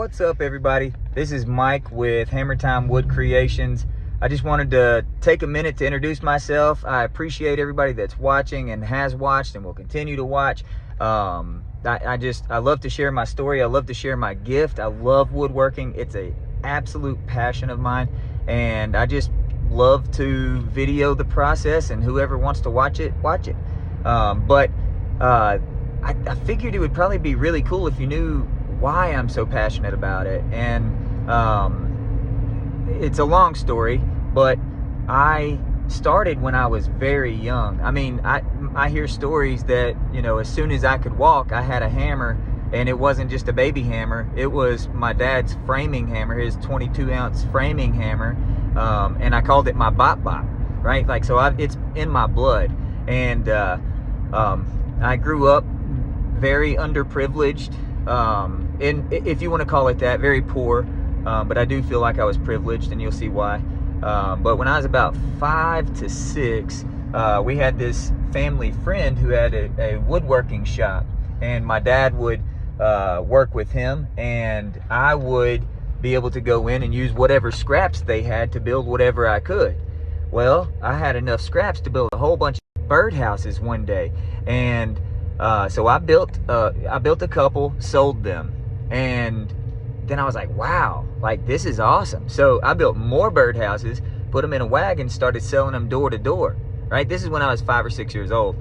What's up, everybody? This is Mike with Hammer Time Wood Creations. I just wanted to take a minute to introduce myself. I appreciate everybody that's watching and has watched and will continue to watch. I love to share my story. I love to share my gift. I love woodworking. It's an absolute passion of mine, and I just love to video the process, and whoever wants to watch it, watch it. I figured it would probably be really cool if you knew why I'm so passionate about it. And it's a long story, but I started when I was very young. I mean, I hear stories that, you know, as soon as I could walk, I had a hammer, and it wasn't just a baby hammer. It was my dad's framing hammer, his 22-ounce framing hammer, and I called it my bop-bop, right? Like, so it's in my blood. And I grew up very underprivileged, and if you want to call it that, very poor, but I do feel like I was privileged, and you'll see why. But when I was about 5 to 6, we had this family friend who had a woodworking shop, and my dad would work with him, and I would be able to go in and use whatever scraps they had to build whatever I could. Well, I had enough scraps to build a whole bunch of birdhouses one day, and so I built a couple, sold them, and then I was like, wow, like, this is awesome. So I built more birdhouses, put them in a wagon, started selling them door to door, right? This is when I was 5 or 6 years old.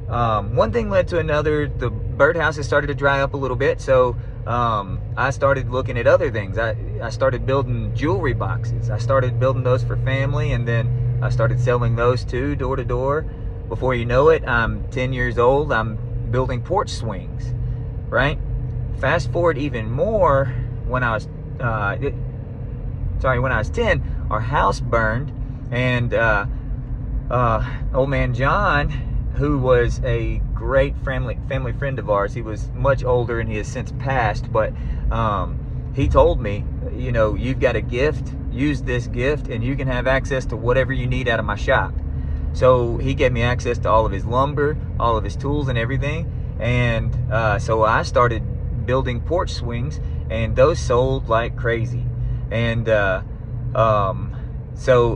One thing led to another. The birdhouses started to dry up a little bit, so I started looking at other things. I started building jewelry boxes. I started building those for family, and then I started selling those too, door to door. Before you know it, I'm 10 years old. I'm building porch swings, right? Fast forward even more, when I was when I was 10, our house burned, and old man John, who was a great family friend of ours, he was much older and he has since passed, but he told me, you know, you've got a gift, use this gift, and you can have access to whatever you need out of my shop. So he gave me access to all of his lumber, all of his tools and everything, and so I started building porch swings, and those sold like crazy. And so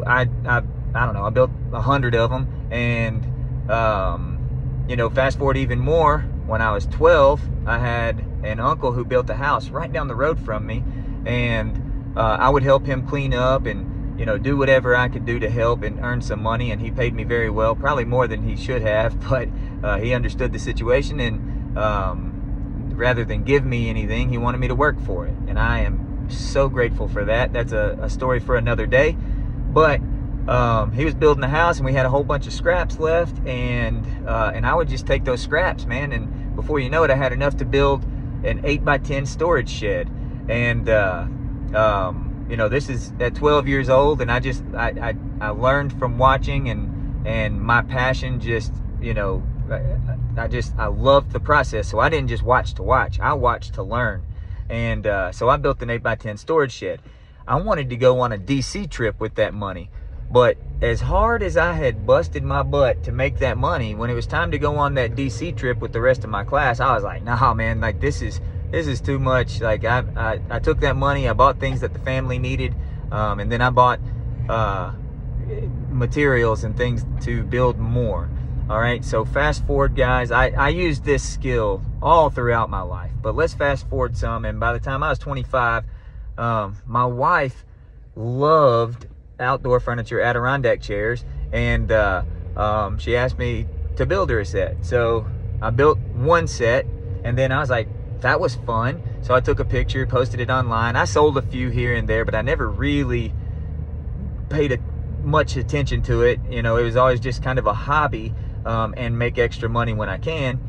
I don't know, I built 100 of them, and you know, fast forward even more, when I was 12, I had an uncle who built a house right down the road from me, and I would help him clean up and, you know, do whatever I could do to help and earn some money, and he paid me very well, probably more than he should have, but he understood the situation, and rather than give me anything, he wanted me to work for it, and I am so grateful for that. That's a story for another day. But he was building a house, and we had a whole bunch of scraps left, and I would just take those scraps, man, and before you know it, I had enough to build an 8x10 storage shed. And you know, this is at 12 years old, and I learned from watching, and my passion just, you know, I loved the process. So I didn't just watch to watch, I watched to learn. And so I built an 8x10 storage shed. I wanted to go on a DC trip with that money, but as hard as I had busted my butt to make that money, when it was time to go on that DC trip with the rest of my class, I was like, nah, man, like, this is too much. Like, I took that money, I bought things that the family needed, and then I bought materials and things to build more. All right, so fast forward, guys. I used this skill all throughout my life, but let's fast forward some. And by the time I was 25, my wife loved outdoor furniture, Adirondack chairs, and she asked me to build her a set. So I built one set, and then I was like, that was fun. So I took a picture, posted it online. I sold a few here and there, but I never really paid much attention to it. You know, it was always just kind of a hobby, and make extra money when I can.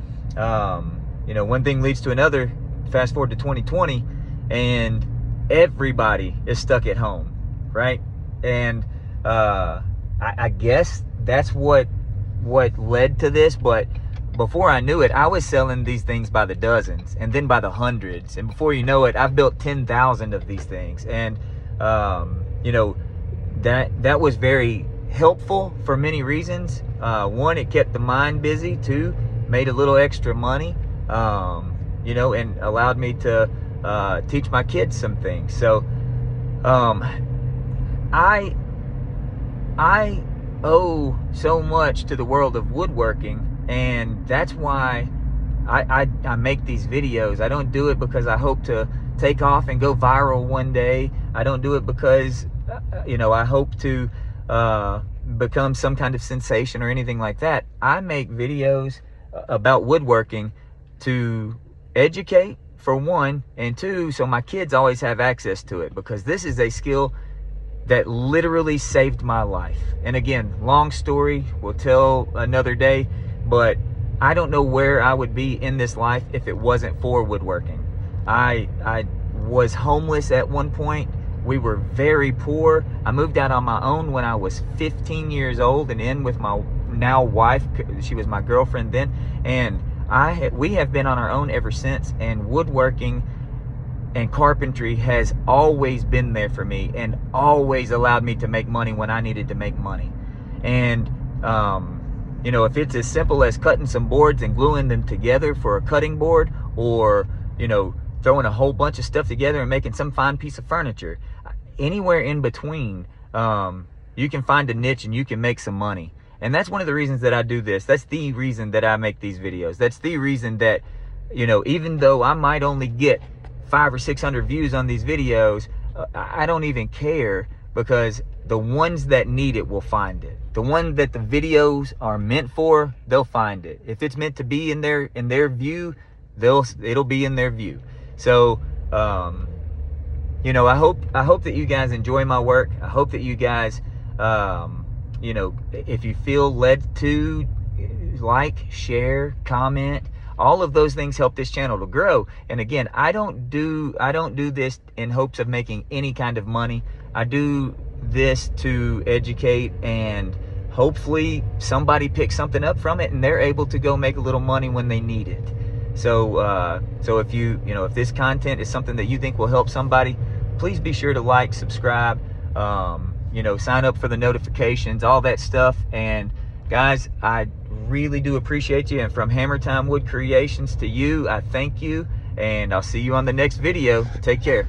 You know, one thing leads to another. Fast forward to 2020, and everybody is stuck at home, right? And I guess that's what led to this. But before I knew it, I was selling these things by the dozens, and then by the hundreds, and before you know it, I've built 10,000 of these things. And you know, that was very helpful for many reasons. One, it kept the mind busy. Two, made a little extra money, you know, and allowed me to teach my kids some things. So I owe so much to the world of woodworking, and that's why I make these videos. I don't do it because I hope to take off and go viral one day. I don't do it because I hope to become some kind of sensation or anything like that. I make videos about woodworking to educate, for one, and two, so my kids always have access to it, because this is a skill that literally saved my life. And again, long story, we'll tell another day, but I don't know where I would be in this life if it wasn't for woodworking. I was homeless at one point. We were very poor. I moved out on my own when I was 15 years old and in with my now wife. She was my girlfriend then. And we have been on our own ever since. And woodworking and carpentry has always been there for me and always allowed me to make money when I needed to make money. And, if it's as simple as cutting some boards and gluing them together for a cutting board, or, throwing a whole bunch of stuff together and making some fine piece of furniture, anywhere in between, you can find a niche and you can make some money. And that's one of the reasons that I do this. That's the reason that I make these videos. That's the reason that, even though I might only get 500 or 600 views on these videos, I don't even care, because the ones that need it will find it. The one that the videos are meant for, they'll find it. If it's meant to be in their view, it'll be in their view. So, I hope that you guys enjoy my work. I hope that you guys, if you feel led to, like, share, comment, all of those things help this channel to grow. And again, I don't do this in hopes of making any kind of money. I do this to educate, and hopefully somebody picks something up from it and they're able to go make a little money when they need it. So if if this content is something that you think will help somebody, please be sure to like, subscribe, sign up for the notifications, all that stuff. And guys, I really do appreciate you. And from Hammer Time Wood Creations to you, I thank you, and I'll see you on the next video. Take care.